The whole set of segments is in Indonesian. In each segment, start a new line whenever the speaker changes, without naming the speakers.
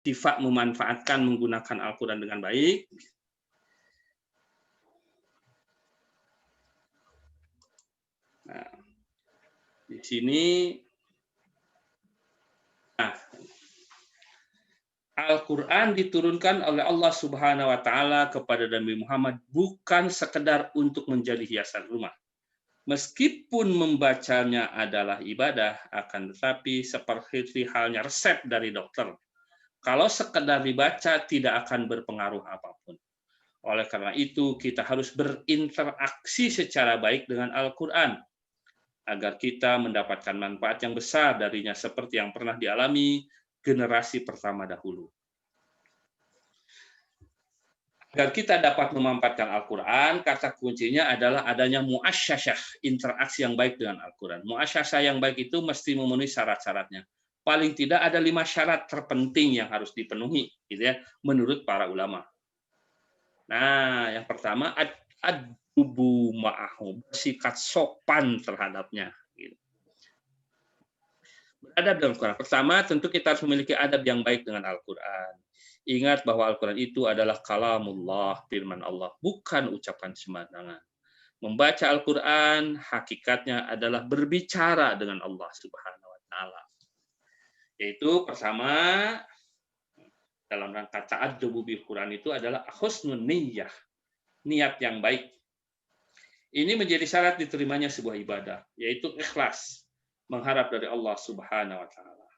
sifat memanfaatkan menggunakan Al-Quran dengan baik. Nah, di sini Al-Quran diturunkan oleh Allah Subhanahu wa Ta'ala kepada Nabi Muhammad bukan sekedar untuk menjadi hiasan rumah. Meskipun membacanya adalah ibadah, akan tetapi seperti halnya resep dari dokter. Kalau sekedar dibaca tidak akan berpengaruh apapun. Oleh karena itu, kita harus berinteraksi secara baik dengan Al-Quran agar kita mendapatkan manfaat yang besar darinya seperti yang pernah dialami generasi pertama dahulu. Agar kita dapat memanfaatkan Al-Quran, kata kuncinya adalah adanya mu'asyasyah, interaksi yang baik dengan Al-Quran. Mu'asyasyah yang baik itu mesti memenuhi syarat-syaratnya. Paling tidak ada 5 syarat terpenting yang harus dipenuhi, gitu ya, menurut para ulama. Nah, yang pertama, ad-dubu ma'ahu, bersikap sopan terhadapnya. Gitu. Beradab dalam Al-Quran. Pertama, tentu kita harus memiliki adab yang baik dengan Al-Quran. Ingat bahwa Al-Quran itu adalah kalamullah, firman Allah, bukan ucapan sembarangan. Membaca Al-Quran hakikatnya adalah berbicara dengan Allah Subhanahu wa Ta'ala. Yaitu pertama, dalam rangka ta'addubu bil Quran itu adalah husnun niyyah, niat yang baik. Ini menjadi syarat diterimanya sebuah ibadah, yaitu ikhlas, mengharap dari Allah Subhanahu wa Ta'ala.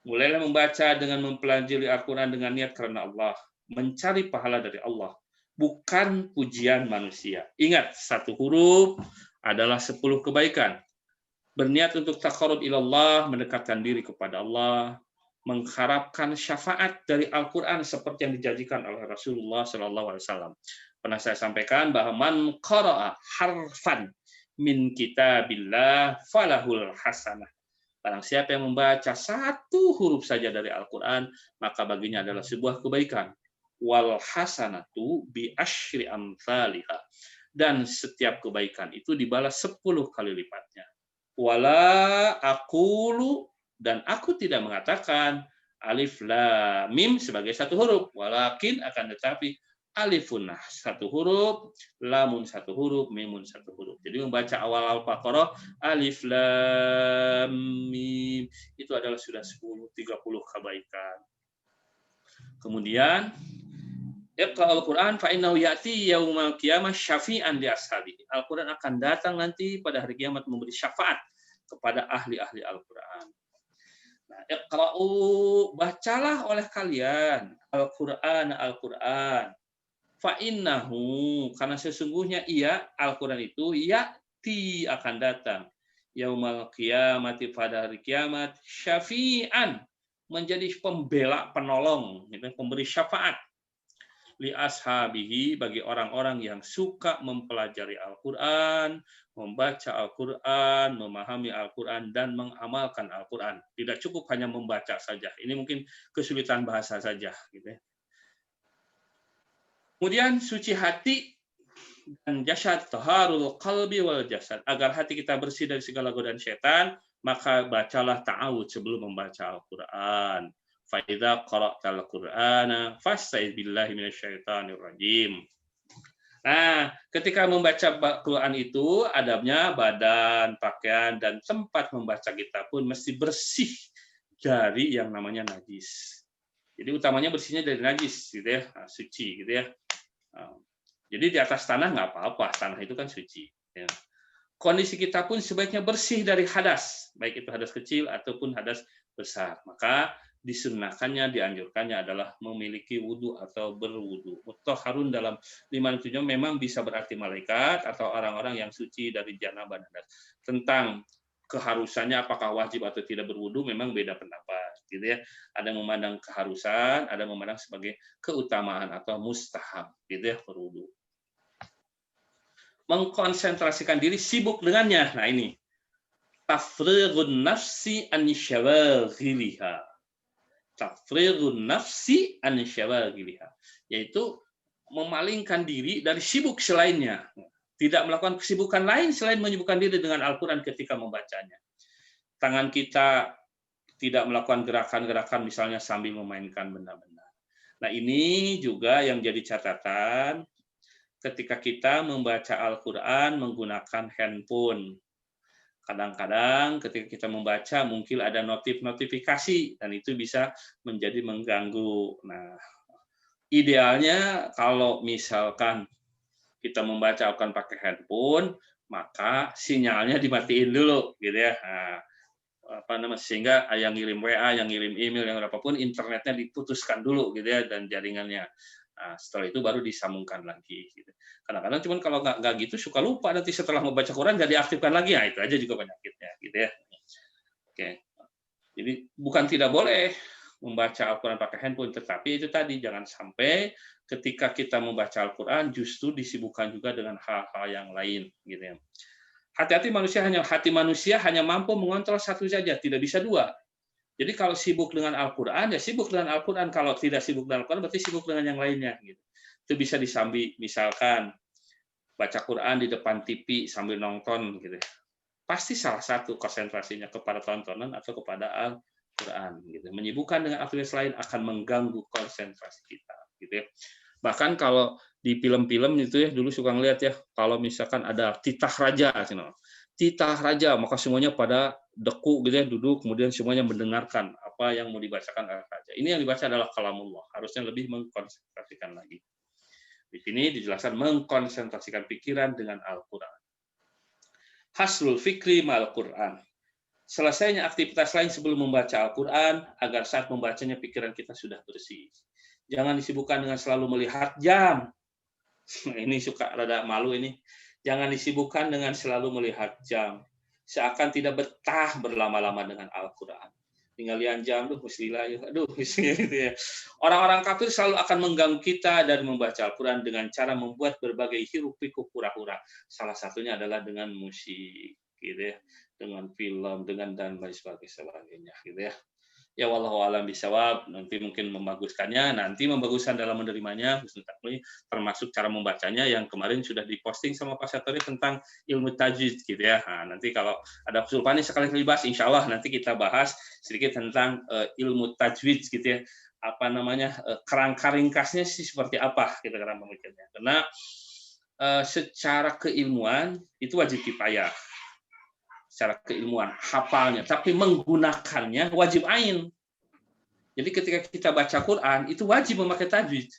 Mulailah membaca dengan mempelajari Al-Quran dengan niat karena Allah, mencari pahala dari Allah, bukan pujian manusia. Ingat, satu huruf adalah 10 kebaikan. Berniat untuk taqarrub ilallah, mendekatkan diri kepada Allah, mengharapkan syafaat dari Al-Quran seperti yang dijanjikan oleh Rasulullah SAW. Pernah saya sampaikan bahwa man qara'a harfan min kitabillah falahul hasanah. Barang siapa yang membaca satu huruf saja dari Al-Quran, maka baginya adalah sebuah kebaikan. Wal hasanatu bi asyri amsalihha. Dan setiap kebaikan itu dibalas 10 kali lipatnya. Wala aqulu, dan aku tidak mengatakan alif lam mim sebagai satu huruf. Walakin akan tetapi alifun satu huruf, lamun satu huruf, mimun satu huruf. Jadi membaca awal Al-Baqarah alif lam mim itu adalah sudah 30 kebaikan. Kemudian Iqra al-Quran fa innahu ya'ti yaumal qiyamah syafi'an li ashabi. Al-Quran akan datang nanti pada hari kiamat memberi syafaat kepada ahli-ahli Al-Quran. Nah, iqra'u, bacalah oleh kalian Al-Quran. Fa'innahu, karena sesungguhnya ia, Al-Quran itu, ya'ti akan datang. Yaumal qiyamati, pada hari kiamat, syafi'an, menjadi pembela, penolong, pemberi syafaat. Li ashabihi, bagi orang-orang yang suka mempelajari Al-Quran, membaca Al-Quran, memahami Al-Quran, dan mengamalkan Al-Quran. Tidak cukup hanya membaca saja. Ini mungkin kesulitan bahasa saja, gitu ya. Kemudian suci hati dan jasad, taharul qalbi wal jasad. Agar hati kita bersih dari segala godaan setan, maka bacalah ta'awud sebelum membaca Al-Quran. Fa idza qara'tal Qur'ana fasta'idz billahi minasyaitonir rajim. Nah, ketika membaca Al-Quran itu, adabnya badan, pakaian, dan tempat membaca kita pun mesti bersih dari yang namanya najis. Jadi utamanya bersihnya dari najis, gitu ya, suci, gitu ya. Jadi di atas tanah nggak apa-apa, tanah itu kan suci. Ya. Kondisi kita pun sebaiknya bersih dari hadas, baik itu hadas kecil ataupun hadas besar. Maka disunnahkannya, dianjurkannya adalah memiliki wudhu atau berwudhu. Mutahharun dalam 5 memang bisa berarti malaikat atau orang-orang yang suci dari janabah dan hadas. Tentang keharusannya apakah wajib atau tidak berwudu memang beda pendapat, gitu ya. Ada yang memandang keharusan, ada yang memandang sebagai keutamaan atau mustahab, gitu ya, berwudu. Mengkonsentrasikan diri, sibuk dengannya. Nah ini, tafrighun nafsi an syawaghiliha. Tafrighun nafsi an syawaghiliha, yaitu memalingkan diri dari sibuk selainnya. Tidak melakukan kesibukan lain selain menyibukkan diri dengan Al-Quran ketika membacanya. Tangan kita tidak melakukan gerakan-gerakan misalnya sambil memainkan benda-benda. Nah, ini juga yang jadi catatan ketika kita membaca Al-Quran menggunakan handphone. Kadang-kadang ketika kita membaca mungkin ada notifikasi dan itu bisa menjadi mengganggu. Nah, idealnya kalau misalkan kita membaca Al-Quran pakai handphone, maka sinyalnya dimatiin dulu, gitu ya. Nah, sehingga yang ngirim WA, yang ngirim email, yang apapun, internetnya diputuskan dulu, gitu ya, dan jaringannya. Nah, setelah itu baru disambungkan lagi. Gitu. Kadang-kadang cuman kalau nggak gitu suka lupa nanti setelah membaca Quran nggak diaktifkan lagi, nah itu aja juga penyakitnya, gitu ya. Oke. Jadi bukan tidak boleh membaca Al-Quran pakai handphone, tetapi itu tadi jangan sampai ketika kita membaca Al-Quran justru disibukkan juga dengan hal-hal yang lain, gitu ya. Hati-hati hati manusia hanya mampu mengontrol satu saja, tidak bisa dua. Jadi kalau sibuk dengan Al-Quran, ya sibuk dengan Al-Quran. Kalau tidak sibuk dengan Al-Quran, berarti sibuk dengan yang lainnya. Gitu. Itu bisa disambi, misalkan baca Quran di depan TV sambil nonton, gitu. Pasti salah satu konsentrasinya kepada tontonan atau kepada Al-Quran. Gitu. Menyibukkan dengan aktivitas lain akan mengganggu konsentrasi kita. Gitu. Bahkan kalau di film-film itu ya dulu suka ngeliat ya kalau misalkan ada titah raja, maka semuanya pada deku gitu ya, duduk kemudian semuanya mendengarkan apa yang mau dibacakan oleh raja. Ini yang dibaca adalah kalamullah, harusnya lebih mengkonsentrasikan lagi. Di sini dijelaskan mengkonsentrasikan pikiran dengan Al-Quran. Haslul fikri ma'al Quran. Selesainya aktivitas lain sebelum membaca Al-Quran agar saat membacanya pikiran kita sudah bersih. Jangan disibukkan dengan selalu melihat jam. Ini suka rada malu ini. Jangan disibukkan dengan selalu melihat jam. Seakan tidak betah berlama-lama dengan Al-Quran. Tinggal lihat jam, Orang-orang kafir selalu akan mengganggu kita dari membaca Al-Quran dengan cara membuat berbagai hiruk-pikuk hura-hura. Salah satunya adalah dengan musik, gitu ya, dengan film, dengan dan lain sebagainya, gitu ya. Ya wallahu alam bisawab, nanti mungkin membaguskannya, nanti membaguskan dalam menerimanya, termasuk cara membacanya yang kemarin sudah diposting sama Pak Satori tentang ilmu tajwid gitu ya. Nah, nanti kalau ada kesulitan sekali-kali bahas, insya Allah nanti kita bahas sedikit tentang ilmu tajwid gitu ya. Apa namanya, kerangka ringkasnya sih seperti apa kita cara memikirnya. Karena secara keilmuan itu wajib kifayah. Secara keilmuan, hafalnya, tapi menggunakannya wajib ain. Jadi ketika kita baca Quran itu wajib memakai tajwid.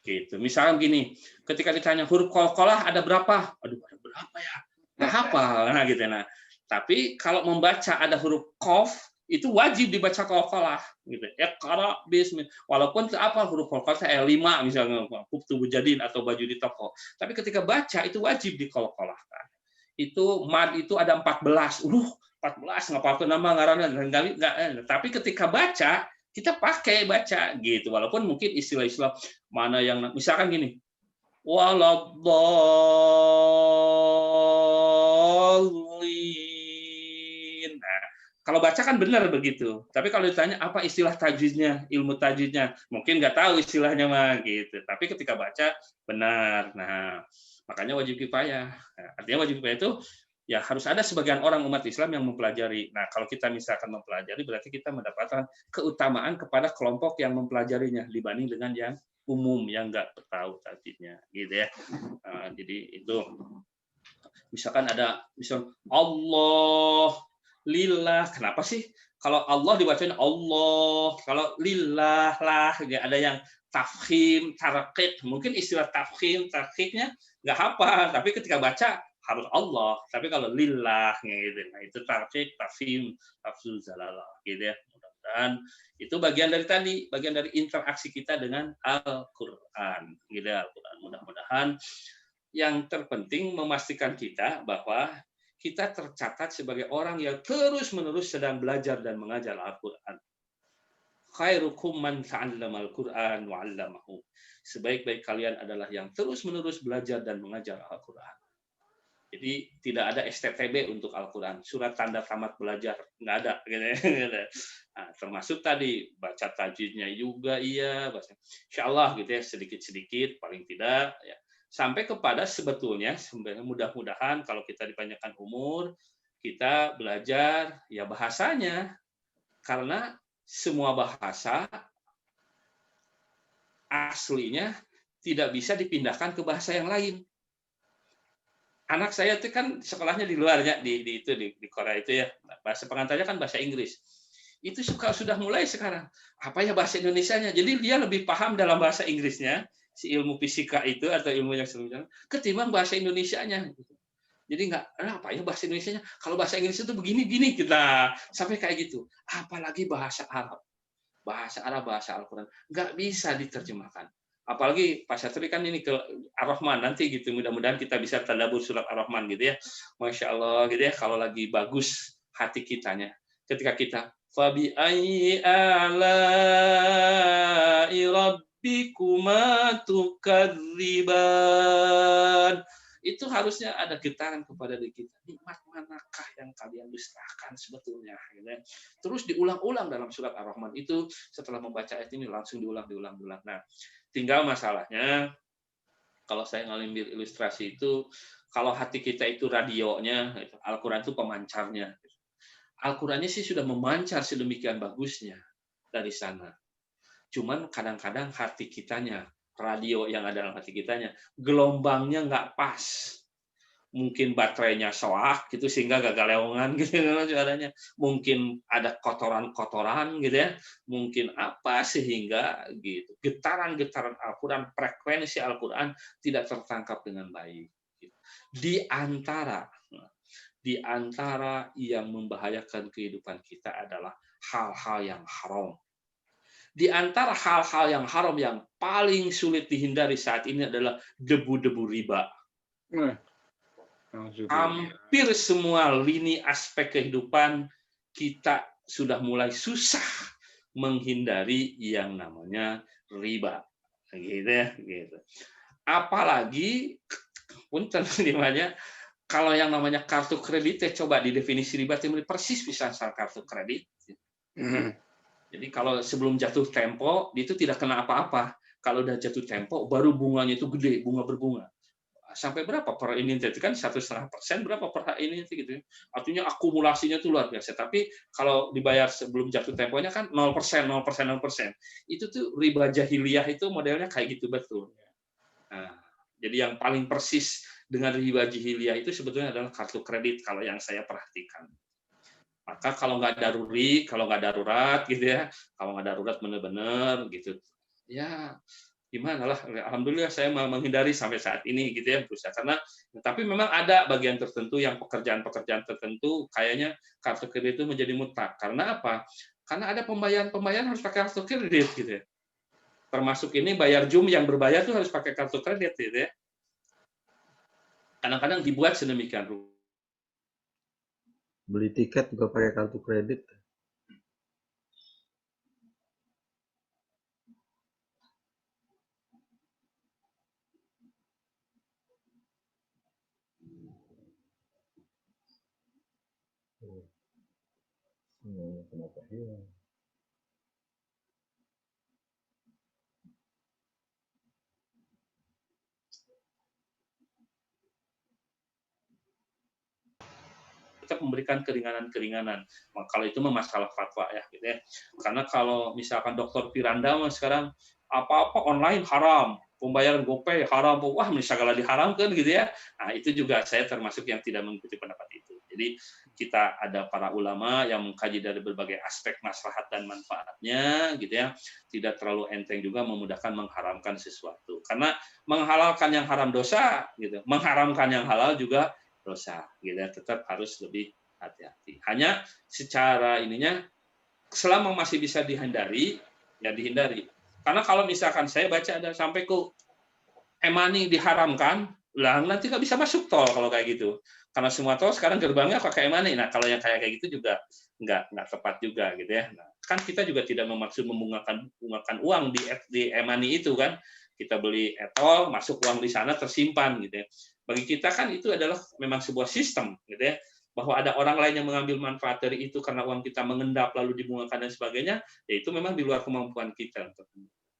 Gitu. Misalnya begini, ketika ditanya huruf qalqalah ada berapa? Aduh, ada berapa ya? Nggak hafal, nah gitu. Nah, tapi kalau membaca ada huruf qaf itu wajib dibaca qalqalah gitu. Ya qara bismillah. Walaupun apa huruf qalqalah 5 misalnya tubuh jadin atau baju di toko. Tapi ketika baca itu wajib diqalqalahkan. Itu mad itu ada 14. 14 nggak apa-apa nama ngaranna enggak. Tapi ketika baca kita pakai baca gitu. Walaupun mungkin istilah-istilah mana yang misalkan gini. Waladhdallin. Nah, kalau baca kan benar begitu. Tapi kalau ditanya apa istilah tajwidnya, ilmu tajwidnya, mungkin nggak tahu istilahnya mah gitu. Tapi ketika baca benar. Nah, makanya wajib kifayah. Nah, artinya wajib kifayah itu ya harus ada sebagian orang umat Islam yang mempelajari. Nah, kalau kita misalkan mempelajari berarti kita mendapatkan keutamaan kepada kelompok yang mempelajarinya dibanding dengan yang umum yang nggak tahu tajwidnya, gitu ya. Jadi itu misalkan ada Allah lillah, kenapa sih kalau Allah dibacain Allah, kalau lillah lah, ada yang tafkhim, tarqiq, mungkin istilah tafkhim, tarqiqnya nggak hafal, tapi ketika baca harus Allah, tapi kalau lillah gitu, nah itu tarqiq, tafkhim, tafsir zalalah, gitu ya. Dan itu bagian dari tadi, bagian dari interaksi kita dengan Al-Quran. Gitu, Al-Quran. Mudah-mudahan yang terpenting memastikan kita bahwa kita tercatat sebagai orang yang terus-menerus sedang belajar dan mengajar Al-Quran. Khairukum man ta'allama Al-Quran wa 'allamahu. Sebaik-baik kalian adalah yang terus-menerus belajar dan mengajar Al-Quran. Jadi tidak ada STTB untuk Al-Quran. Surat tanda tamat belajar. Nggak ada. Nah, termasuk tadi baca tajwidnya juga iya. Insya Allah gitu ya, sedikit-sedikit paling tidak. Ya. Sampai kepada sebetulnya mudah-mudahan kalau kita dipanjangkan umur, kita belajar ya bahasanya. Karena semua bahasa aslinya tidak bisa dipindahkan ke bahasa yang lain. Anak saya itu kan sekolahnya di luar ya, di Korea itu ya. Bahasa pengantarnya kan bahasa Inggris. Itu sudah mulai sekarang. Apa ya bahasa Indonesianya? Jadi dia lebih paham dalam bahasa Inggrisnya, si ilmu fisika itu atau ilmu yang sebelumnya, ketimbang bahasa Indonesianya. Jadi nggak, apa ya bahasa Indonesianya? Kalau bahasa Inggris itu begini-gini kita sampai kayak gitu. Apalagi bahasa Arab. Bahasa Arab, bahasa Al-Quran. Nggak bisa diterjemahkan. Apalagi Pak Syatri kan ini ke Ar-Rahman nanti gitu. Mudah-mudahan kita bisa tadabbur surat Ar-Rahman gitu ya. Masya Allah gitu ya. Kalau lagi bagus hati kitanya. Ketika kita fabi ayyi ala'i rabbikuma tukadziban. Itu harusnya ada getaran kepada diri kita. Nikmat manakah yang kalian dustakan sebetulnya? Gitu ya. Terus diulang-ulang dalam surat Ar-Rahman itu setelah membaca ayat ini langsung diulang. Nah, tinggal masalahnya kalau saya ngambil ilustrasi itu kalau hati kita itu radionya, Al-Quran itu pemancarnya. Al-Qurannya sih sudah memancar sedemikian bagusnya dari sana. Cuman kadang-kadang hati kitanya, radio yang ada dalam hati kitanya, gelombangnya nggak pas. Mungkin baterainya soak gitu sehingga gagal lewongan gitu suaranya. Mungkin ada kotoran-kotoran gitu ya. Mungkin apa sehingga gitu. Getaran-getaran Al-Qur'an, frekuensi Al-Qur'an tidak tertangkap dengan baik. Di antara yang membahayakan kehidupan kita adalah hal-hal yang haram. Di antara hal-hal yang haram yang paling sulit dihindari saat ini adalah debu-debu riba. Hampir semua lini aspek kehidupan kita sudah mulai susah menghindari yang namanya riba, gitu ya, gitu. Apalagi punten dimana kalau yang namanya kartu kredit, coba di definisi riba itu persis bisa soal kartu kredit. Jadi kalau sebelum jatuh tempo itu tidak kena apa-apa. Kalau udah jatuh tempo baru bunganya itu gede, bunga berbunga. Sampai berapa per ini itu kan 1,5% berapa per ini gitu. Artinya akumulasinya itu luar biasa. Tapi kalau dibayar sebelum jatuh temponya kan 0%. Itu tuh riba jahiliyah itu modelnya kayak gitu betul. Nah, jadi yang paling persis dengan riba jahiliyah itu sebetulnya adalah kartu kredit kalau yang saya perhatikan. Maka kalau nggak darurat gitu ya, kalau nggak darurat benar-benar gitu, ya gimana lah, alhamdulillah saya menghindari sampai saat ini gitu ya berusaha karena tapi memang ada bagian tertentu yang pekerjaan-pekerjaan tertentu kayaknya kartu kredit itu menjadi mutlak karena apa? Karena ada pembayaran harus pakai kartu kredit gitu ya. Termasuk ini bayar Zoom yang berbayar tuh harus pakai kartu kredit gitu ya. Kadang-kadang dibuat sedemikian rupa.
Beli tiket juga pakai kartu kredit. Kenapa hilang?
Kita memberikan keringanan-keringanan. Kalau itu masalah fatwa ya, gitu ya. Karena kalau misalkan Dokter Firanda sekarang apa-apa online haram, pembayaran GoPay haram, wah misalkan diharamkan gitu ya. Nah itu juga saya termasuk yang tidak mengikuti pendapat itu. Jadi kita ada para ulama yang mengkaji dari berbagai aspek maslahat dan manfaatnya, gitu ya. Tidak terlalu enteng juga memudahkan mengharamkan sesuatu. Karena menghalalkan yang haram dosa, gitu. Mengharamkan yang halal juga dosa, gitu ya. Tetap harus lebih hati-hati. Hanya secara ininya selama masih bisa dihindari, ya dihindari. Karena kalau misalkan saya baca ada sampai ke e-money diharamkan, lah nanti nggak bisa masuk tol kalau kayak gitu. Karena semua tol sekarang gerbangnya pakai e-money. Nah kalau yang kayak gitu juga nggak tepat juga gitu ya. Nah, kan kita juga tidak memaksud membungakan uang di e-money itu kan. Kita beli e-tol, masuk uang di sana tersimpan gitu ya. Bagi kita kan itu adalah memang sebuah sistem gitu ya, bahwa ada orang lain yang mengambil manfaat dari itu karena uang kita mengendap lalu dibungakan dan sebagainya, ya itu memang di luar kemampuan kita untuk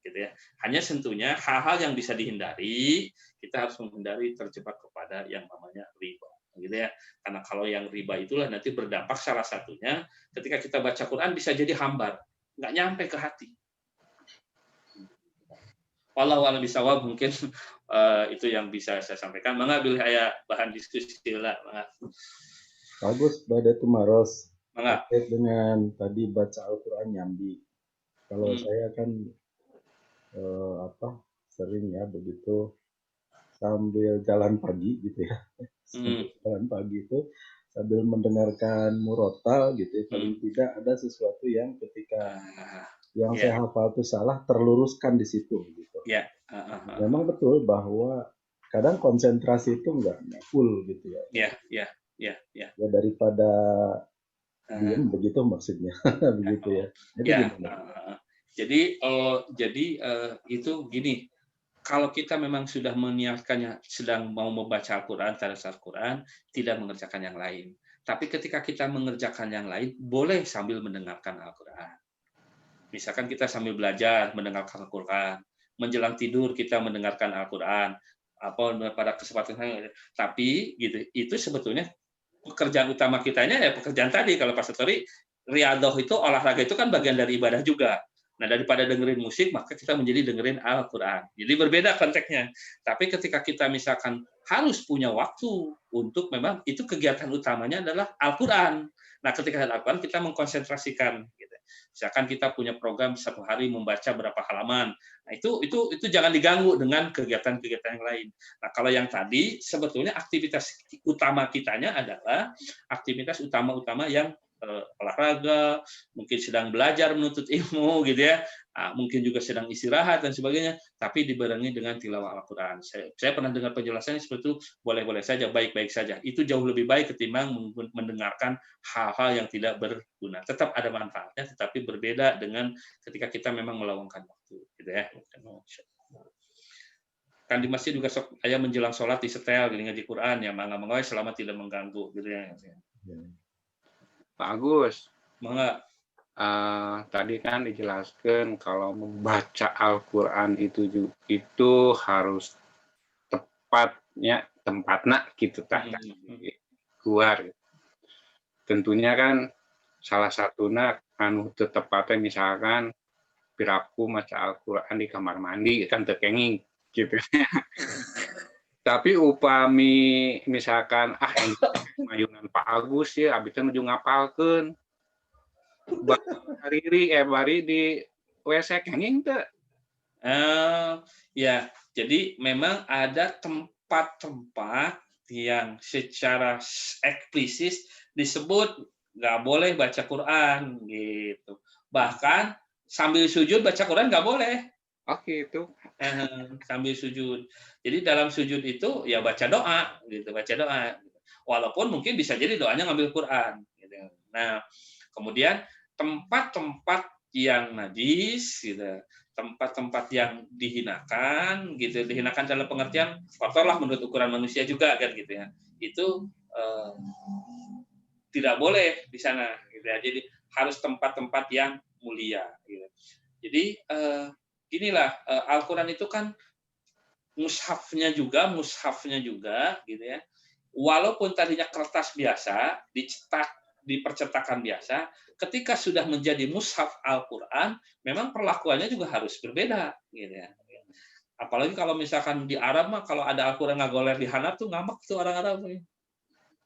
gitu ya. Hanya tentunya hal-hal yang bisa dihindari, kita harus menghindari terjebak kepada yang namanya riba gitu ya. Karena kalau yang riba itulah nanti berdampak salah satunya ketika kita baca Quran bisa jadi hambar, nggak nyampe ke hati. Wallahu a'lam bishawab, mungkin itu yang bisa saya sampaikan. Mengambil kayak bahan diskusi lah.
Bagus, Badatul Maros.
Mangga.
Terkait dengan tadi baca Al-Quran nyambi. Kalau saya kan sering ya begitu sambil jalan pagi gitu ya. Sambil jalan pagi itu sambil mendengarkan murotal gitu ya. Paling tidak ada sesuatu yang ketika yang saya hafal itu salah terluruskan di situ gitu. Memang betul bahwa kadang konsentrasi itu nggak full gitu ya. Ya daripada diam begitu maksudnya begitu ya. Itu gimana?
Jadi itu gini. Kalau kita memang sudah meniatkannya sedang mau membaca Al-Quran, tadabbur Al-Quran, tidak mengerjakan yang lain. Tapi ketika kita mengerjakan yang lain, boleh sambil mendengarkan Al-Quran. Misalkan kita sambil belajar mendengarkan Al-Quran, menjelang tidur kita mendengarkan Al-Quran, pada kesempatan, tapi gitu, itu sebetulnya pekerjaan utama kitanya ya pekerjaan tadi. Kalau Pak Satori, riyadhah itu olahraga itu kan bagian dari ibadah juga. Nah, daripada dengerin musik, maka kita menjadi dengerin Al-Quran. Jadi berbeda konteksnya. Tapi ketika kita misalkan harus punya waktu untuk memang itu kegiatan utamanya adalah Al-Quran. Nah, ketika Al-Quran kita mengkonsentrasikan. Gitu. Misalkan kita punya program satu hari membaca berapa halaman. Nah, itu jangan diganggu dengan kegiatan-kegiatan yang lain. Nah, kalau yang tadi sebetulnya aktivitas utama kitanya adalah aktivitas utama-utama yang olahraga, mungkin sedang belajar menuntut ilmu gitu ya, mungkin juga sedang istirahat dan sebagainya, tapi dibarengi dengan tilawah Al-Quran. Saya pernah dengar penjelasannya seperti itu, boleh-boleh saja, baik-baik saja. Itu jauh lebih baik ketimbang mendengarkan hal-hal yang tidak berguna. Tetap ada manfaatnya, tetapi berbeda dengan ketika kita memang meluangkan waktu, gitu ya. Kan di masjid juga ayah menjelang sholat disetel, ngaji Quran ya, mangga-mangga selama tidak mengganggu, gitu ya.
Pak Agus,
Tadi
kan dijelaskan kalau membaca Al-Quran itu harus tempatnya gitu keluar. Tentunya kan salah satunya tepatnya misalkan piraku maca Al-Quran di kamar mandi kan terkenging gitu. Tapi upami misalkan mayunan Pak Agus ya abisnya menuju ngapalkeun bari di WC kenging teh.
Ya, jadi memang ada tempat-tempat yang secara eksplisit disebut nggak boleh baca Quran gitu. Bahkan sambil sujud baca Quran nggak boleh.
Oke, itu.
Sambil sujud. Jadi dalam sujud itu ya baca doa gitu, baca doa. Walaupun mungkin bisa jadi doanya ngambil Quran gitu. Nah, kemudian tempat-tempat yang najis gitu, tempat-tempat yang dihinakan gitu, dihinakan dalam pengertian kotor lah menurut ukuran manusia juga kan gitu ya. Itu tidak boleh di sana gitu ya. Jadi harus tempat-tempat yang mulia gitu. Jadi inilah Al-Quran itu kan mushafnya juga gitu ya. Walaupun tadinya kertas biasa, dicetak di percetakan biasa, ketika sudah menjadi mushaf Al-Quran, memang perlakuannya juga harus berbeda gitu ya. Apalagi kalau misalkan di Arab mah kalau ada Al-Quran ngagoler di handap tuh ngambek tuh orang Arab.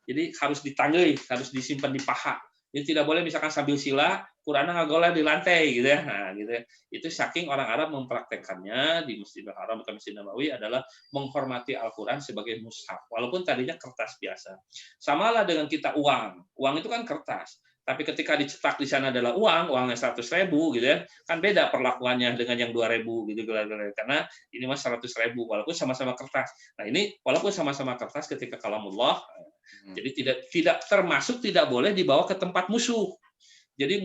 Jadi harus ditanggei, harus disimpan di paha. Jadi tidak boleh misalkan sambil sila, Qurannya ngagoler di lantai gitu ya. Nah, gitu ya. Itu saking orang Arab mempraktekannya di Masjidil Haram atau Masjid Nabawi adalah menghormati Al-Quran sebagai mushaf. Walaupun tadinya kertas biasa. Samalah dengan kita uang. Uang itu kan kertas. Tapi ketika dicetak di sana adalah uangnya 100.000 gitu ya, kan beda perlakuannya dengan yang 2.000 gitu karena ini mas 100.000 walaupun sama-sama kertas. Nah ini walaupun sama-sama kertas ketika kalamullah, jadi tidak termasuk tidak boleh dibawa ke tempat musuh. Jadi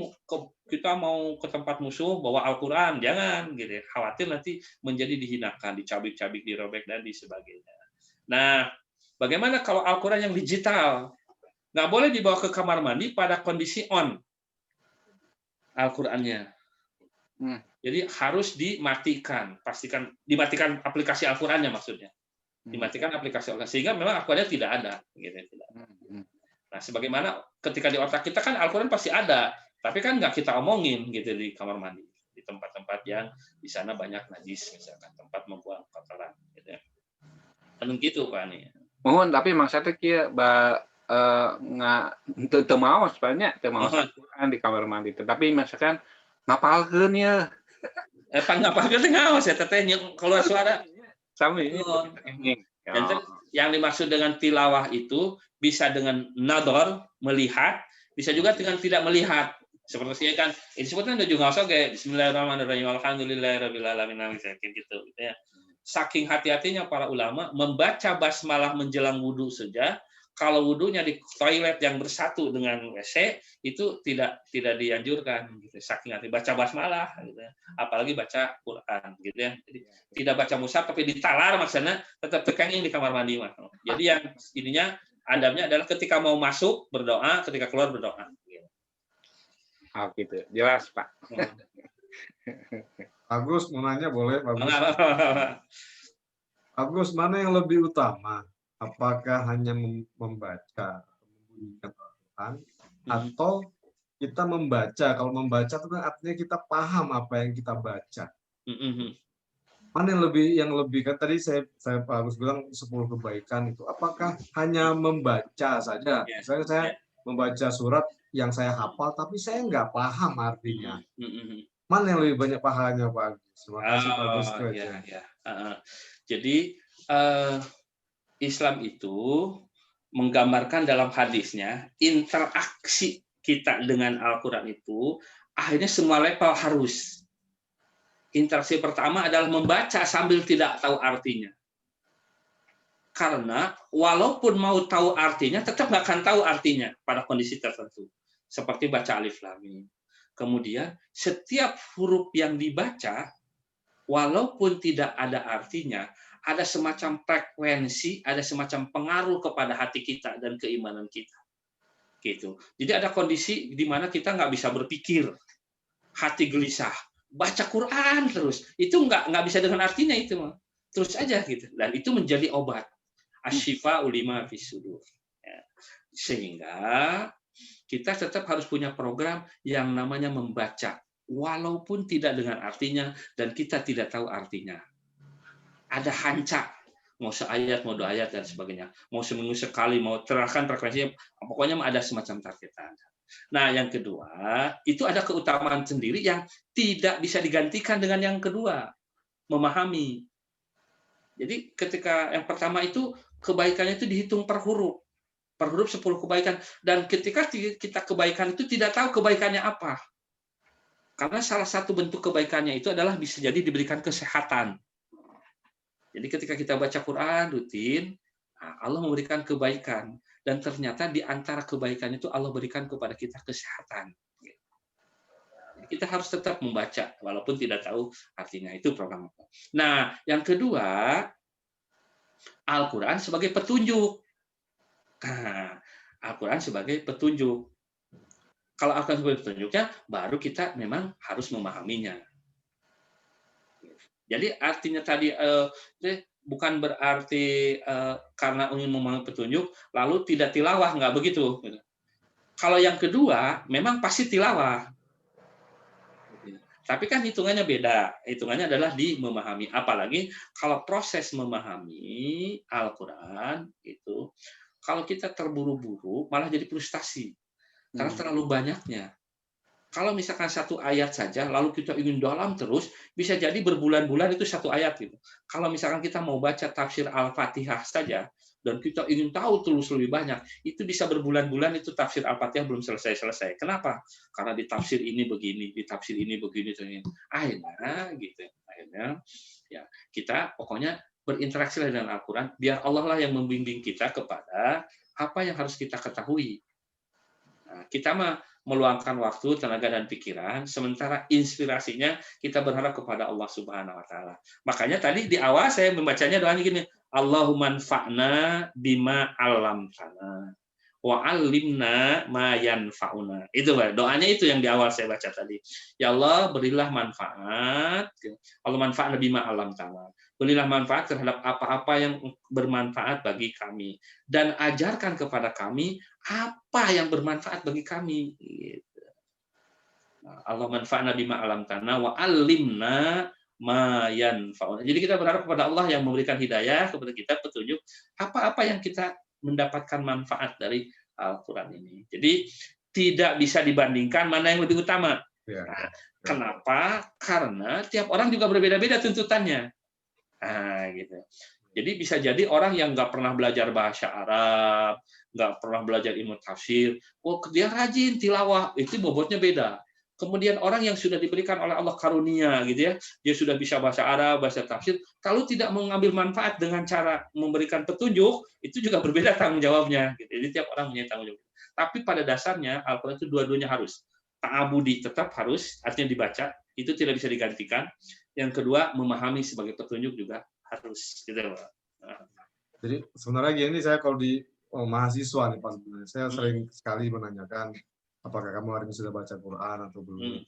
kita mau ke tempat musuh bawa Al-Quran jangan gitu, khawatir nanti menjadi dihinakan, dicabik-cabik, dirobek dan sebagainya. Nah, bagaimana kalau Al-Quran yang digital? Nggak boleh dibawa ke kamar mandi pada kondisi on Al-Qurannya. Jadi harus dimatikan, pastikan dimatikan aplikasi Al-Qurannya maksudnya. dimatikan aplikasi Al-Quran, sehingga memang Al-Qurannya tidak ada, gitu. Nah, sebagaimana ketika di otak kita kan Al-Quran pasti ada, tapi kan nggak kita omongin gitu di kamar mandi, di tempat-tempat yang di sana banyak najis, misalkan tempat membuang kotoran, gitu ya. Kan gitu Pak nih.
Mohon, tapi maksudnya kia nggak teu maos banyak, teu maos Al-Quran di kamar mandi. Tapi misalkan ngapalkeun ya.
Ngapalkeun teh ngaos ya teteh keluar suara.
Sami.
Dan yang dimaksud dengan tilawah itu bisa dengan nador, melihat, bisa juga dengan tidak melihat. Seperti kan disebutkan juga oge bismillahirrahmanirrahim alhamdulillahirabbil alamin gitu ya. Saking hati-hatinya para ulama membaca basmalah menjelang wudhu saja, kalau wudhunya di toilet yang bersatu dengan WC itu tidak dianjurkan gitu. Saking hati baca basmalah gitu ya. Apalagi baca Quran gitu ya. Jadi tidak baca mushaf tapi ditalar maksudnya tetap tekenging di kamar mandi mah. Jadi yang ininya adabnya adalah ketika mau masuk berdoa, ketika keluar berdoa.
Oh gitu, jelas Pak.
Agus mau nanya boleh Pak Agus? Agus, mana yang lebih utama? Apakah hanya membaca, membunyikan Al-Quran, atau kita membaca? Kalau membaca itu kan artinya kita paham apa yang kita baca. Mana yang lebih kan tadi saya Pak Agus bilang 10 kebaikan itu. Apakah hanya membaca saja? Misalnya saya membaca surat yang saya hafal, tapi saya nggak paham artinya. Mana yang lebih banyak pahalanya Pak Agus? Terima kasih Pak Agus.
Jadi Islam itu menggambarkan dalam hadisnya interaksi kita dengan Al-Quran itu akhirnya semua level harus. Interaksi pertama adalah membaca sambil tidak tahu artinya. Karena walaupun mau tahu artinya, tetap nggak akan tahu artinya pada kondisi tertentu. Seperti baca alif lam mim. Kemudian setiap huruf yang dibaca, walaupun tidak ada artinya, ada semacam frekuensi, ada semacam pengaruh kepada hati kita dan keimanan kita. Gitu. Jadi ada kondisi di mana kita nggak bisa berpikir, hati gelisah, baca Quran terus, itu nggak bisa dengan artinya itu, terus aja gitu. Dan itu menjadi obat. Asyifa ulima fis sudur. Sehingga kita tetap harus punya program yang namanya membaca, walaupun tidak dengan artinya dan kita tidak tahu artinya. Ada hanca, mau seayat, mau 2 ayat dan sebagainya, mau seminggu sekali, mau terahkan frekuensinya, pokoknya ada semacam targetan. Nah, yang kedua, itu ada keutamaan sendiri yang tidak bisa digantikan dengan yang kedua, memahami. Jadi ketika yang pertama itu kebaikannya itu dihitung per huruf 10 kebaikan, dan ketika kita kebaikan itu tidak tahu kebaikannya apa. Karena salah satu bentuk kebaikannya itu adalah bisa jadi diberikan kesehatan. Jadi ketika kita baca Quran rutin, Allah memberikan kebaikan, dan ternyata di antara kebaikan itu Allah berikan kepada kita kesehatan. Kita harus tetap membaca walaupun tidak tahu artinya, itu program. Nah, yang kedua, Al-Quran sebagai petunjuk. Al-Quran sebagai petunjuk. Kalau Al-Quran sebagai petunjuknya, baru kita memang harus memahaminya. Jadi artinya tadi bukan berarti karena ingin memahami petunjuk lalu tidak tilawah, nggak begitu. Kalau yang kedua memang pasti tilawah, tapi kan hitungannya beda. Hitungannya adalah di memahami. Apalagi kalau proses memahami Al-Quran itu, kalau kita terburu-buru malah jadi frustasi karena terlalu banyaknya. Kalau misalkan 1 ayat saja, lalu kita ingin dalam terus, bisa jadi berbulan-bulan itu 1 ayat gitu. Kalau misalkan kita mau baca tafsir Al-Fatihah saja, dan kita ingin tahu terus lebih banyak, itu bisa berbulan-bulan itu tafsir Al-Fatihah belum selesai-selesai. Kenapa? Karena di tafsir ini begini, di tafsir ini begini. Akhirnya, gitu. Akhirnya, ya kita pokoknya berinteraksi dengan Al-Quran, biar Allah lah yang membimbing kita kepada apa yang harus kita ketahui. Nah, kita mah meluangkan waktu, tenaga dan pikiran, sementara inspirasinya kita berharap kepada Allah Subhanahu wa taala. Makanya tadi di awal saya membacanya doanya gini, Allahumma anfa'na bima 'allamtana wa 'allimna ma yanfa'una. Itu Pak, doanya itu yang di awal saya baca tadi. Ya Allah, berilah manfaat. Allah manfaat bima 'allamtana. Berilah manfaat terhadap apa-apa yang bermanfaat bagi kami dan ajarkan kepada kami apa yang bermanfaat bagi kami. Gitu. Allah manfa'na bima 'allamtana wa 'allimna ma yanfa'una. Jadi kita berharap kepada Allah yang memberikan hidayah kepada kita, petunjuk apa-apa yang kita mendapatkan manfaat dari Al-Quran ini. Jadi tidak bisa dibandingkan mana yang lebih utama.
Ya.
Nah, kenapa? Karena tiap orang juga berbeda-beda tuntutannya. Nah, gitu. Jadi bisa jadi orang yang nggak pernah belajar bahasa Arab, nggak pernah belajar ilmu tafsir, dia rajin tilawah, itu bobotnya beda. Kemudian orang yang sudah diberikan oleh Allah karunia, gitu ya, dia sudah bisa bahasa Arab, bahasa tafsir, kalau tidak mengambil manfaat dengan cara memberikan petunjuk, itu juga berbeda tanggung jawabnya. Gitu. Jadi tiap orang punya tanggung jawab. Tapi pada dasarnya Al-Quran itu dua-duanya harus. Ta'abudi tetap harus, artinya dibaca, itu tidak bisa digantikan. Yang kedua, memahami sebagai petunjuk juga harus. Gitu, Pak. Nah.
Jadi sebenarnya gini, saya kalau di mahasiswa nih Pak, sebenarnya saya sering sekali menanyakan apakah kamu hari ini sudah baca Quran atau belum.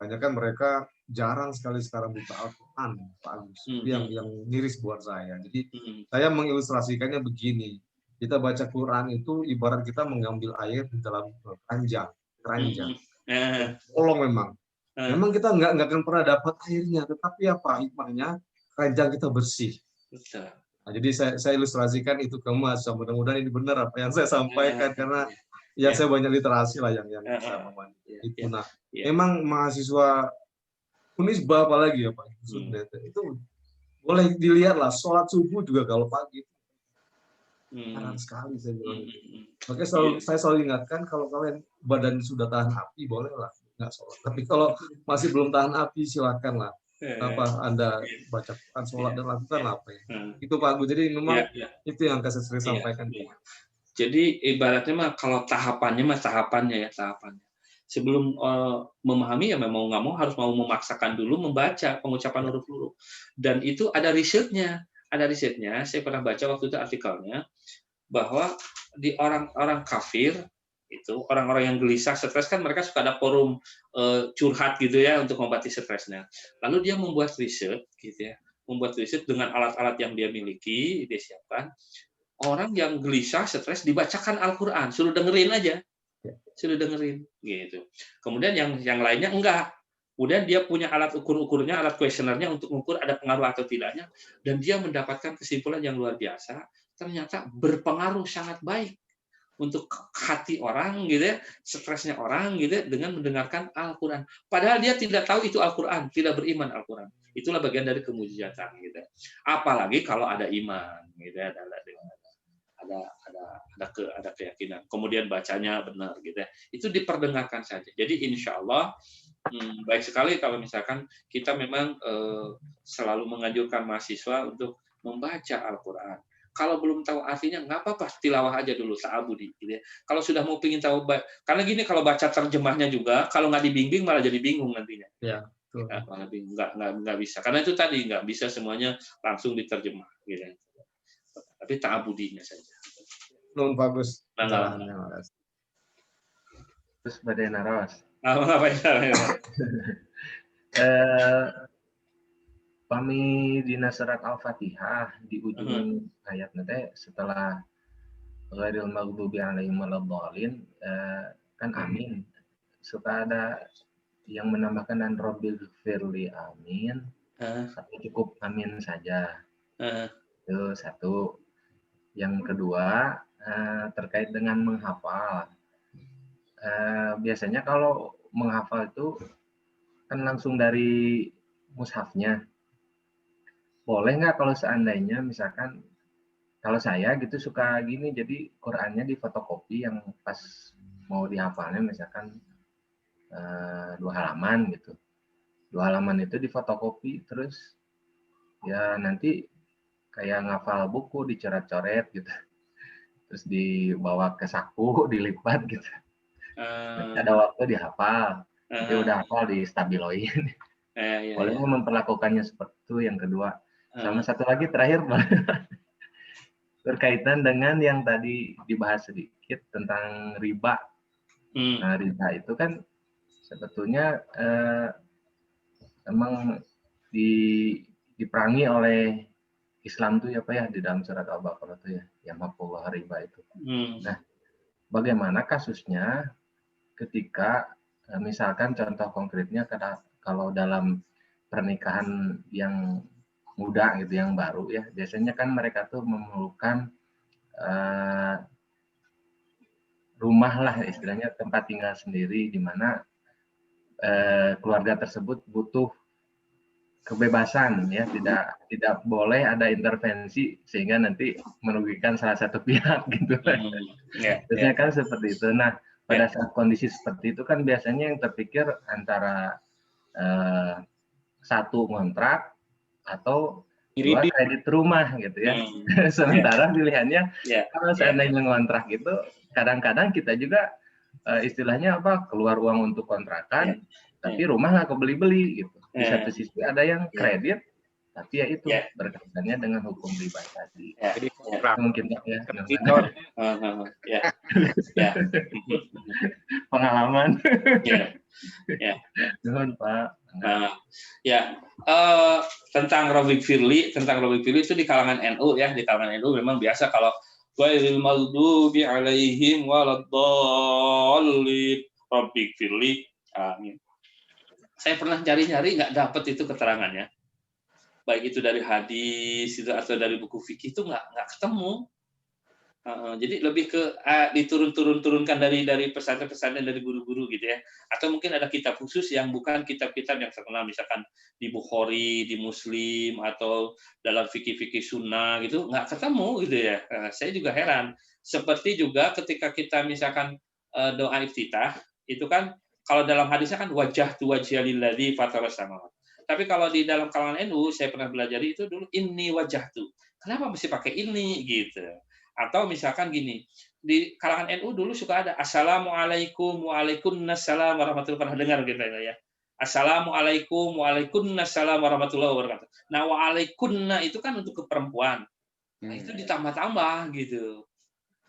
Banyak kan mereka jarang sekali sekarang buka Al-Quran, Pak Agus. Yang miris buat saya. Jadi saya mengilustrasikannya begini. Kita baca Quran itu ibarat kita mengambil air di dalam keranjang. Tolong memang. Memang kita nggak akan pernah dapat airnya, tetapi apa hikmahnya? Keranjang kita bersih. Nah, jadi saya ilustrasikan itu ke Mas. Mudah-mudahan ini benar apa yang saya sampaikan karena saya banyak literasi lah yang saya memahami. Itu. Nah, memang mahasiswa Unisba apalagi ya Pak, itu boleh dilihat lah, sholat subuh juga kalau pagi. Jarang sekali saya bilang. Makanya saya selalu ingatkan kalau kalian badan sudah tahan api, boleh lah nggak sholat. Tapi kalau masih belum tahan api, silakan lah. Apa Anda baca Quran, sholat dan lakukan apa ya? Itu Pak Agus. Jadi memang itu yang saya sering sampaikan.
Jadi ibaratnya mah kalau tahapannya. Sebelum memahami ya memang nggak mau harus mau memaksakan dulu membaca pengucapan huruf-huruf. Dan itu ada risetnya. Saya pernah baca waktu itu artikelnya bahwa di orang-orang kafir itu orang-orang yang gelisah, stres kan mereka suka ada forum curhat gitu ya untuk mengobati stresnya. Lalu dia membuat riset gitu ya. Membuat riset dengan alat-alat yang dia miliki, dia siapkan. Orang yang gelisah, stres, dibacakan Al-Quran, suruh dengerin aja, gitu. Kemudian yang lainnya enggak. Kemudian dia punya alat ukur-ukurnya, alat kuesionernya untuk mengukur ada pengaruh atau tidaknya, dan dia mendapatkan kesimpulan yang luar biasa. Ternyata berpengaruh sangat baik untuk hati orang, gitu ya, stresnya orang, gitu ya, dengan mendengarkan Al-Quran. Padahal dia tidak tahu itu Al-Quran, tidak beriman Al-Quran. Itulah bagian dari kemujizatan, gitu. Apalagi kalau ada iman, gitu ya, ada keyakinan, kemudian bacanya benar gitu ya. Itu diperdengarkan saja. Jadi insya Allah baik sekali kalau misalkan kita memang selalu menganjurkan mahasiswa untuk membaca Al-Quran. Kalau belum tahu artinya nggak apa-apa, tilawah aja dulu, ta'abudi gitu ya. Kalau sudah mau pingin tahu, karena gini kalau baca terjemahnya juga, kalau nggak dibimbing malah jadi bingung nantinya.
Ya.
Malah bingung, nggak bisa. Karena itu tadi nggak bisa semuanya langsung diterjemah gitu. Tapi ta'abudinya saja.
Nun bagus.
Terus badai naros. Pami dina surat Al-Fatihah di ujung ayat nanti setelah ghairil maghdubi alaihim waladhdallin kan amin. Suka ada yang menambahkan dan rabbil firli amin. Tapi cukup amin saja. Itu satu. Yang kedua terkait dengan menghafal. Biasanya kalau menghafal itu kan langsung dari mushafnya. Boleh nggak kalau seandainya misalkan kalau saya gitu suka gini, jadi Qurannya difotokopi yang pas mau dihafalnya misalkan 2 halaman gitu. 2 halaman itu difotokopi terus ya nanti kayak ngafal buku dicoret-coret gitu, terus dibawa ke saku dilipat gitu. Ada waktu dihafal, nanti udah hafal di stabiloin. Boleh memperlakukannya seperti itu. Yang kedua, sama satu lagi terakhir berkaitan dengan yang tadi dibahas sedikit tentang riba. Nah, riba itu kan sebetulnya memang diperangi oleh Islam tuh ya Pak ya, di dalam surat Al-Baqarah tuh ya, yamhaqullahu riba itu. Nah, bagaimana kasusnya ketika misalkan contoh konkretnya kalau dalam pernikahan yang muda gitu, yang baru ya, biasanya kan mereka tuh memerlukan rumah lah istilahnya, tempat tinggal sendiri, di mana keluarga tersebut butuh kebebasan ya, tidak boleh ada intervensi sehingga nanti merugikan salah satu pihak gitu. Biasanya kan seperti itu. Nah, pada saat kondisi seperti itu kan biasanya yang terpikir antara satu kontrak atau dua kredit rumah gitu ya. Sementara pilihannya kalau seandainya ngontrak itu kadang-kadang kita juga istilahnya apa, keluar uang untuk kontrakan, tapi rumah nggak kebeli-beli gitu. Di satu sisi ada yang kredit, tapi ya itu berkaitannya dengan hukum riba tadi.
Jadi
Mungkin ya. Pengalaman. Nuhun Pak.
Tentang Rafiq Firly itu di kalangan NU ya, di kalangan NU memang biasa kalau ghairil maghdubi alaihim waladdallin Rafiq Firly. Amin. Saya pernah cari-cari nggak dapat itu keterangannya, baik itu dari hadis itu atau dari buku fikih, itu nggak ketemu. Jadi lebih ke diturunkan dari pesantren-pesantren, dari guru-guru gitu ya, atau mungkin ada kitab khusus yang bukan kitab-kitab yang terkenal, misalkan di Bukhari, di Muslim, atau dalam fikih-fikih sunnah gitu, nggak ketemu gitu ya. Saya juga heran. Seperti juga ketika kita misalkan doa iftitah itu kan, kalau dalam hadisnya kan wajah tu wajhalilladzi fataras samawati. Tapi kalau di dalam kalangan NU saya pernah belajar itu dulu inni wajah tu. Kenapa mesti pakai ini gitu? Atau misalkan gini, di kalangan NU dulu suka ada assalamualaikum waalaikumsalam warahmatullahi wabarakatuh. Pernah dengar gitu ya? Assalamualaikum waalaikumsalam warahmatullahi wabarakatuh. Nah, waalaikunna itu kan untuk ke perempuan. Nah, itu ditambah-tambah gitu.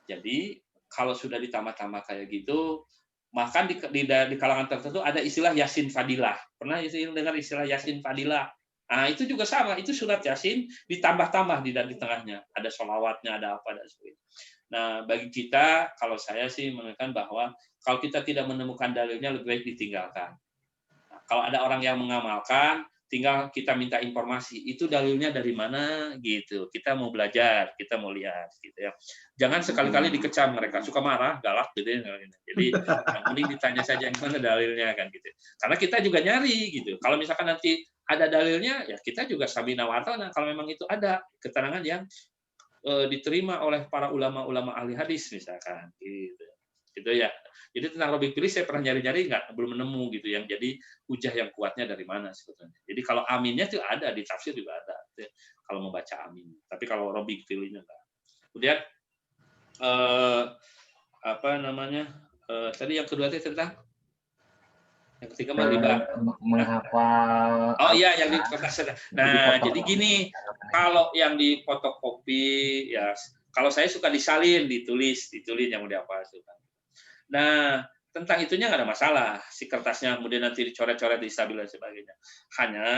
Jadi kalau sudah ditambah-tambah kayak gitu, maka di kalangan tertentu ada istilah Yasin Fadilah. Pernah dengar istilah Yasin Fadilah? Nah, itu juga sama. Itu surat Yasin ditambah-tambah di tengahnya. Ada sholawatnya, ada apa, dan sebagainya. Nah, bagi kita, kalau saya sih menekankan bahwa kalau kita tidak menemukan dalilnya, lebih baik ditinggalkan. Nah, kalau ada orang yang mengamalkan, tinggal kita minta informasi. Itu dalilnya dari mana gitu. Kita mau belajar, kita mau lihat gitu ya. Jangan sekali-kali dikecam, mereka suka marah, galak gitu ya. Jadi mending ditanya saja yang mana dalilnya kan gitu. Karena kita juga nyari gitu. Kalau misalkan nanti ada dalilnya, ya kita juga sabina wa ta'na kalau memang itu ada keterangan yang diterima oleh para ulama-ulama ahli hadis misalkan gitu. Gitu ya. Jadi tentang Rafiq Firly saya pernah nyari-nyari belum menemu gitu yang jadi hujah yang kuatnya dari mana sebetulnya. Jadi kalau aminnya itu ada di tafsir juga ada. Gitu, kalau membaca amin. Tapi kalau Rafiq Firly-nya enggak. Kemudian tadi yang kedua itu tentang yang ketiga riba.
Menghafal.
Oh iya, yang di kertas. Nah, jadi gini, kalau yang di fotokopi ya, kalau saya suka disalin, ditulis yang mau dihafal suka. Nah, tentang itunya nggak ada masalah. Si kertasnya kemudian nanti dicoret-coret, distabil dan sebagainya. Hanya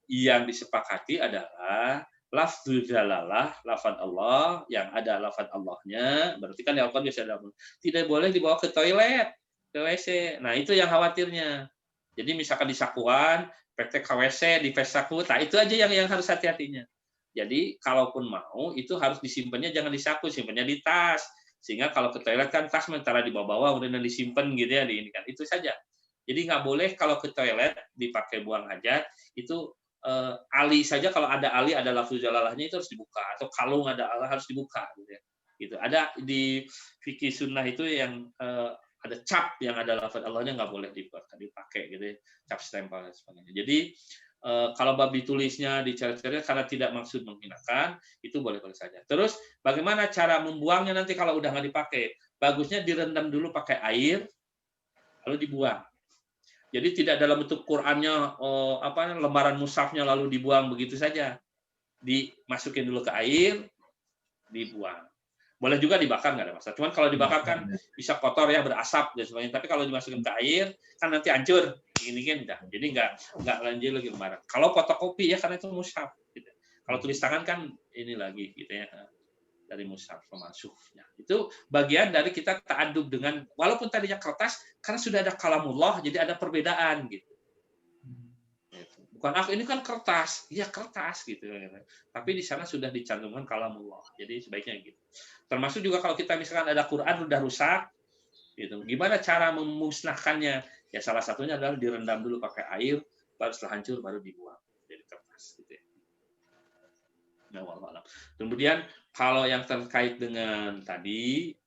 yang disepakati adalah lafzul jalalah, lafaz Allah, yang ada lafaz Allahnya, berarti kan di Al-Qur'an bisa ada. Tidak boleh dibawa ke toilet, ke WC. Nah, itu yang khawatirnya. Jadi misalkan di sakuan, praktek ke WC, di saku, nah itu aja yang harus hati-hatinya. Jadi kalaupun mau, itu harus disimpannya jangan di saku, simpannya di tas. Sehingga kalau ke toilet kan tas mentara di bawah-bawah, kemudian disimpan gitu ya, ini kan itu saja. Jadi nggak boleh kalau ke toilet dipakai buang hajat itu ali saja, kalau ada ali ada lafzul jalalahnya itu harus dibuka, atau kalung ada Allah harus dibuka gitu ya. Gitu. Ada di fikih sunnah itu yang ada cap yang ada lafaz Allahnya nggak boleh dipakai gitu ya, cap stempel dan sebagainya. Jadi kalau bab ditulisnya dicoret-coret karena tidak maksud menghinakan, itu boleh-boleh saja. Terus bagaimana cara membuangnya nanti kalau udah nggak dipakai? Bagusnya direndam dulu pakai air, lalu dibuang. Jadi tidak dalam bentuk Qur'annya, lembaran mushafnya lalu dibuang begitu saja. Dimasukin dulu ke air, dibuang. Boleh juga dibakar, nggak ada masalah. Cuman kalau dibakar kan bisa kotor ya, berasap dan sebagainya. Tapi kalau dimasukin ke air kan nanti hancur, gini kan dah. Jadi nggak lanjut lagi lembaran. Kalau fotokopi ya karena itu mushaf. Gitu. Kalau tulis tangan kan ini lagi gitu ya, dari mushaf pemansuhnya. Itu bagian dari kita ta'adub dengan walaupun tadinya kertas karena sudah ada kalamullah jadi ada perbedaan gitu. Bukan ini kan kertas, ya kertas gitu. Tapi di sana sudah dicantumkan kalamullah. Jadi sebaiknya gitu. Termasuk juga kalau kita misalkan ada Quran udah rusak, gitu. Gimana cara memusnahkannya? Ya salah satunya adalah direndam dulu pakai air, baru setelah hancur baru dibuang jadi kertas. Gitu ya. Nah, wallahualam. Kemudian kalau yang terkait dengan tadi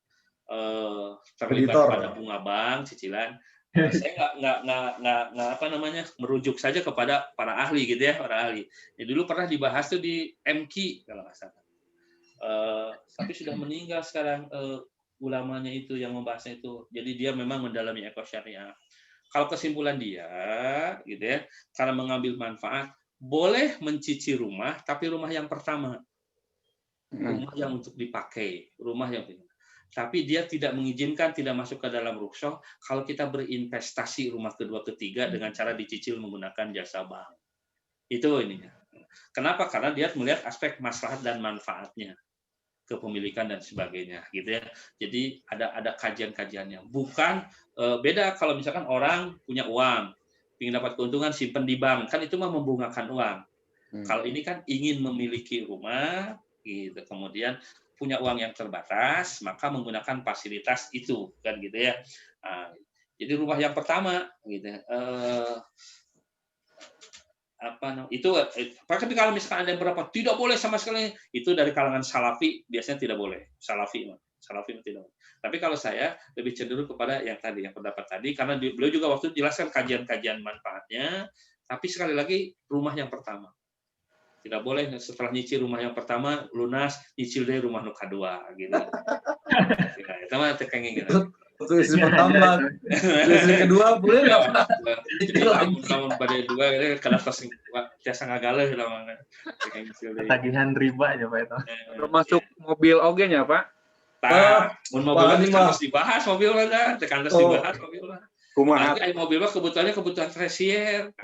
terlibat pada bunga bank, cicilan. Saya nggak apa namanya merujuk saja kepada para ahli gitu ya, para ahli. Ya, dulu pernah dibahas tuh di MQ kalau nggak salah. Tapi sudah meninggal sekarang ulamanya itu yang membahasnya itu. Jadi dia memang mendalami eko syariah. Kalau kesimpulan dia gitu ya, karena mengambil manfaat, boleh mencicil rumah, tapi rumah yang pertama. Rumah yang untuk dipakai, rumah yang tapi dia tidak mengizinkan, tidak masuk ke dalam rukhsah kalau kita berinvestasi rumah kedua, ketiga dengan cara dicicil menggunakan jasa bank. Itu ininya. Kenapa? Karena dia melihat aspek maslahat dan manfaatnya, kepemilikan dan sebagainya, gitu ya. Jadi ada kajian-kajiannya. Bukan beda kalau misalkan orang punya uang, ingin dapat keuntungan simpan di bank, kan itu mah membungakan uang. Kalau ini kan ingin memiliki rumah, gitu. Kemudian punya uang yang terbatas, maka menggunakan fasilitas itu, kan gitu ya. Nah, jadi rumah yang pertama, gitu. Tapi kalau misalkan ada yang berapa tidak boleh sama sekali, itu dari kalangan salafi biasanya tidak boleh. Salafi tidak boleh. Tapi kalau saya lebih cenderung kepada yang tadi, yang pendapat tadi, karena beliau juga waktu itu jelaskan kajian-kajian manfaatnya. Tapi sekali lagi rumah yang pertama. Tidak boleh setelah nyicil rumah yang pertama lunas nyicil deh rumah nu kedua gitu. Itu mah tekenging gitu.
Untuk istri pertama, istri kedua boleh nggak Pak?
Namun pada dua kada tos tiasa ngagaleh lah.
Tagihan riba aja Pak itu.
Termasuk mobil oge nya Pak.
Mun mobil mah harus dibahas mobil mah tekan harus dibahas mobil mah.
Kumaha?
Tapi mobil mah kebutuhan tersier.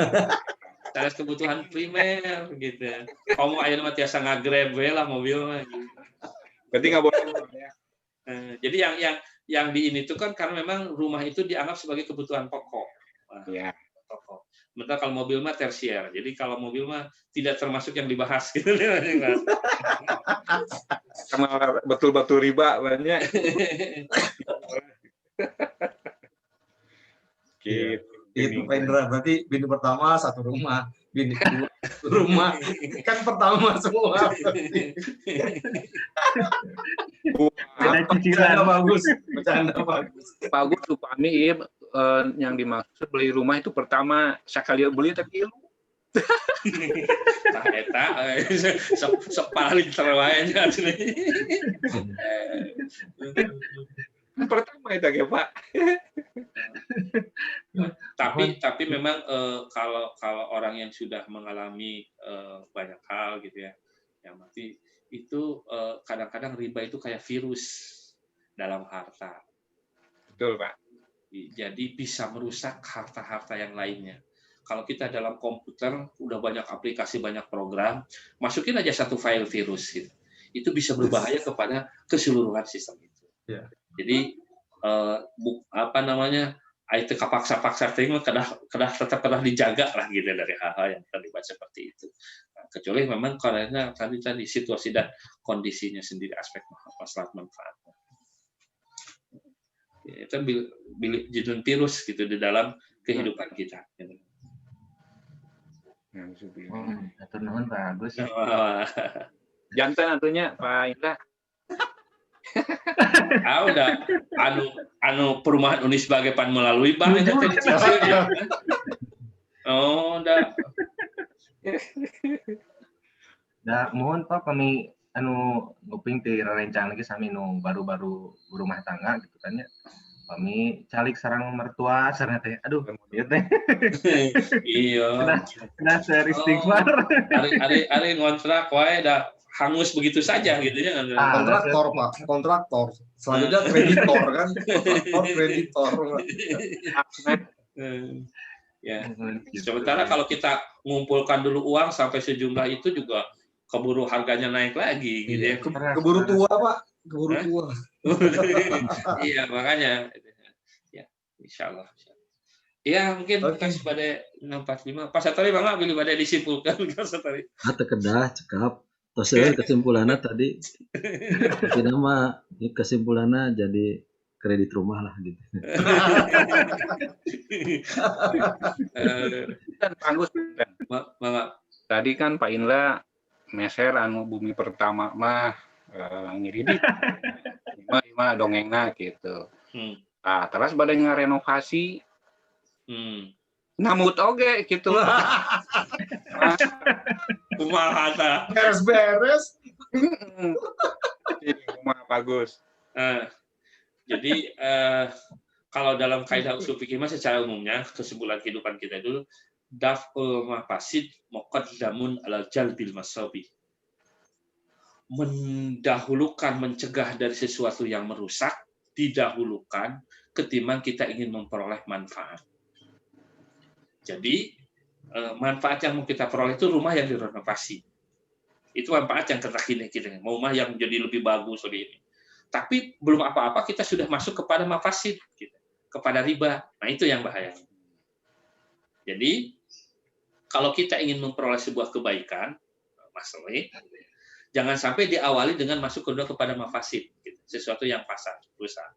Terus kebutuhan primer gitu. Kamu ayeuna mah tiasa ngagrab we lah mobil mah.
Berarti nggak boleh.
Jadi yang di ini tuh kan karena memang rumah itu dianggap sebagai kebutuhan pokok.
Iya.
Pokok. Sementara kalau mobil mah tersier. Jadi kalau mobil mah tidak termasuk yang dibahas gitu.
Karena betul-betul riba banyak. Gitu.
Itu Pak Indra, berarti bini pertama satu rumah, bini kedua satu rumah, kan pertama semua.
Cicilan
Bercanda bagus.
Bagus tuh Pak Ami, yang dimaksud beli rumah itu pertama sekali beli tapi ilu.
Tah eta sok paling terwae nya.
Pertama itu ya Pak.
Tapi memang kalau orang yang sudah mengalami banyak hal gitu ya, yang mati itu kadang-kadang riba itu kayak virus dalam harta.
Betul Pak.
Jadi bisa merusak harta-harta yang lainnya. Kalau kita dalam komputer udah banyak aplikasi, banyak program, masukin aja satu file virus gitu. Itu bisa berbahaya kepada keseluruhan sistem itu.
Yeah.
Jadi itu kapaksa-paksa ting tetap dijaga lah gitu dari hal-hal yang terlibat seperti itu. Nah, kecuali memang karena tadi situasi dan kondisinya sendiri aspek maslahat manfaatnya. Itu judul virus gitu di dalam kehidupan kita. Gitu.
Atur nuhun Pak Agus.
Jantan atunya Pak Indra.
Udah anu perumahan Unis sebagai pan melalui bank itu ya. Udah.
Mohon Pak kami nguping ti rencana lagi sami nu baru-baru rumah tangga gitu kan ya. Kami calik sarang mertua sareng teh. Aduh, ieu teh.
Iya.
Nah, seri istighfar.
Ari ngontrak wae da hangus begitu saja gitu ya.
Kontraktor Pak, kontraktor. Selanjutnya kreditor kan, kontraktor kreditor.
Ya. Sementara kalau kita mengumpulkan dulu uang sampai sejumlah itu juga keburu harganya naik lagi gitu ya.
Keburu tua Pak, keburu tua.
Iya makanya. Ya, insya Allah. Ya mungkin kasih pada 645. Pak Satori bangga pilih pada disimpulkan Pak Satori.
Kedah cekap. Terus kesimpulannya tadi, tapi nama kesimpulannya jadi kredit rumah lah gitu.
Dan bagus. Tadi kan Pak Indra meser anu bumi pertama mah ngiridit. Lima dongengna gitu. Nah, terus pada ngarenovasi namut oge gitu.
Kumaha ta?
Beres-beres.
Jadi rumah bagus.
Jadi kalau dalam kaidah usul fikih secara umumnya kesimpulan kehidupan kita itu daf'ul mafasid muqaddamun ala jalbil masabi. Mendahulukan mencegah dari sesuatu yang merusak didahulukan ketimbang kita ingin memperoleh manfaat. Jadi manfaat yang mau kita peroleh itu rumah yang direnovasi. Itu manfaat yang kita mau rumah yang jadi lebih bagus lebih ini. Tapi belum apa-apa kita sudah masuk kepada mafasid, kepada riba. Nah itu yang bahaya. Jadi kalau kita ingin memperoleh sebuah kebaikan, Mas Roy, jangan sampai diawali dengan masuk kedua kepada mafasid, sesuatu yang pasar, rusak.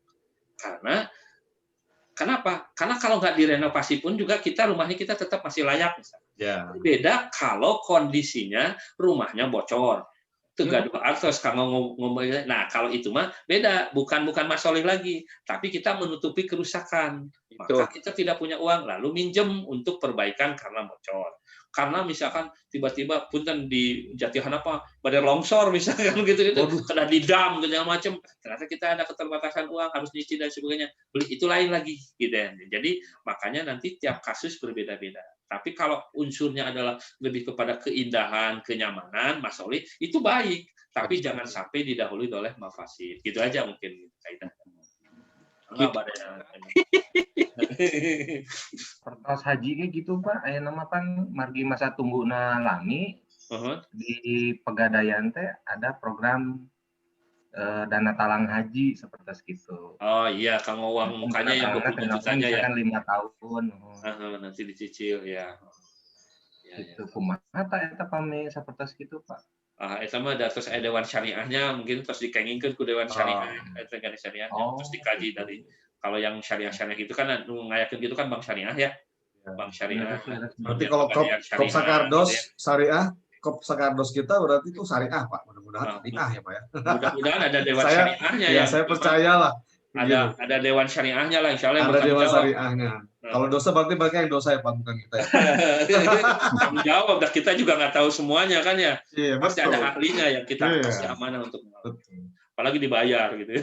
Kenapa? Karena kalau nggak direnovasi pun juga rumahnya kita tetap masih layak.
Ya.
Beda kalau kondisinya rumahnya bocor. Tegaduh terus kalau ngomong, nah kalau itu mah beda, bukan masolih lagi, tapi kita menutupi kerusakan. Maka kita tidak punya uang, lalu minjem untuk perbaikan karena bocor. Karena misalkan tiba-tiba punten di Jatihan badai longsor misalkan gitu kena didam segala macam, ternyata kita ada keterbatasan uang, harus nyicil dan sebagainya, beli itu lain lagi gitu ya. Jadi makanya nanti tiap kasus berbeda-beda. Tapi kalau unsurnya adalah lebih kepada keindahan, kenyamanan, Mas Oli, itu baik. Tapi jangan sampai didahului oleh mafasid. Gitu aja mungkin kaidahnya.
Pertas haji kayak gitu Pak, aya nama kan margi masa tungguna lami. Di Pegadaian teh ada program dana talang haji seperti itu.
Oh iya, kalau uang mukanya yang 20 jutanya ya.
Misalkan 5 tahun.
Nanti dicicil ya.
Itu kumaha eta pame seperti itu Pak.
Itu mah terus ada dewan syariahnya, mungkin terus dikengingkeun ku dewan syariah, eta kan syariah, terus dikaji dari kalau yang syariah gitu kan ngayakeun gitu kan bank syariah ya. Bank syariah.
Berarti kalau Kop Sakardos syariah, Kop Sakardos kita berarti itu syariah Pak. Mudah-mudahan syariah ya Pak ya.
Mudah-mudahan ada dewan syariahnya ya.
Saya percayalah.
Ada dewan syariahnya lah insyaallah.
Ada dewan syariahnya. Kalau dosa berarti yang dosa ya Pak, bukan kita ya.
Tanggung jawab, kita juga nggak tahu semuanya kan ya.
Iya,
pasti ada ahlinya yang kita kasih amanah untuk mengawal. Apalagi dibayar gitu.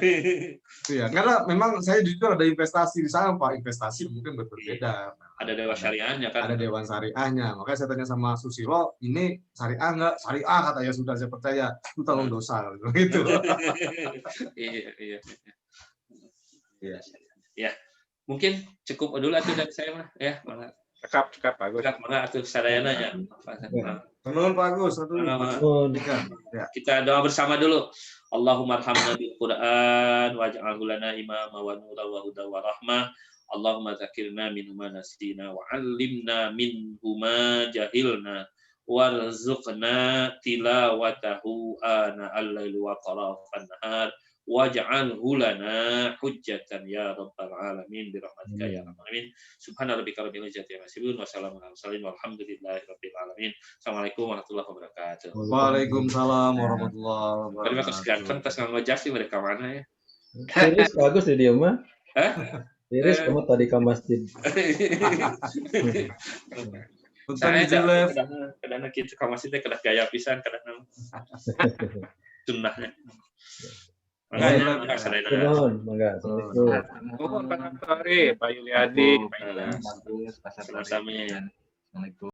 Iya, karena memang saya jujur ada investasi di sana Pak, investasi mungkin berbeda.
Ada dewan syariahnya kan.
Ada dewan syariahnya. Makanya saya tanya sama Susilo, ini syariah nggak? Syariah katanya, sudah saya percaya. Itu tanggung dosa gitu.
Iya. Ya. Mungkin cukup dulu atuh dari saya mah ya, mangga.
Cekap bagus.
Mangga atuh sadayana ya.
Nuhun Pak Agus,
Kita doa bersama dulu. Allahumma arhamna bil Qur'an waj'alhu lana imama wa nura wa huda wa rahmah. Allahumma dzakirna minhu ma nasina wa 'allimna minhu ma jahilna warzuqna tilawatahu ana al-laili wa tarafan nahar. Waj'alhu lana hujjatan ya rabbal alamin bi rahmatika ya arhamar rahimin. Subhana rabbika rabbil izzati amma yasifun wa salamun alal mursalin walhamdulillahi rabbil alamin. Assalamualaikum warahmatullahi wabarakatuh.
Waalaikumsalam warahmatullahi wabarakatuh.
Terima kasih ganteng tas nganggo jas sih mereka mana ya.
Iris bagus di dia mah. Iris kamu tadi ke masjid.
Saya kadang kita ke masjid teh kedah gaya pisan kadang. Sunnahnya.
Mangga. Assalamualaikum.
Pak Yuliadi.
Bagus,
Sama-sama.
Assalamualaikum.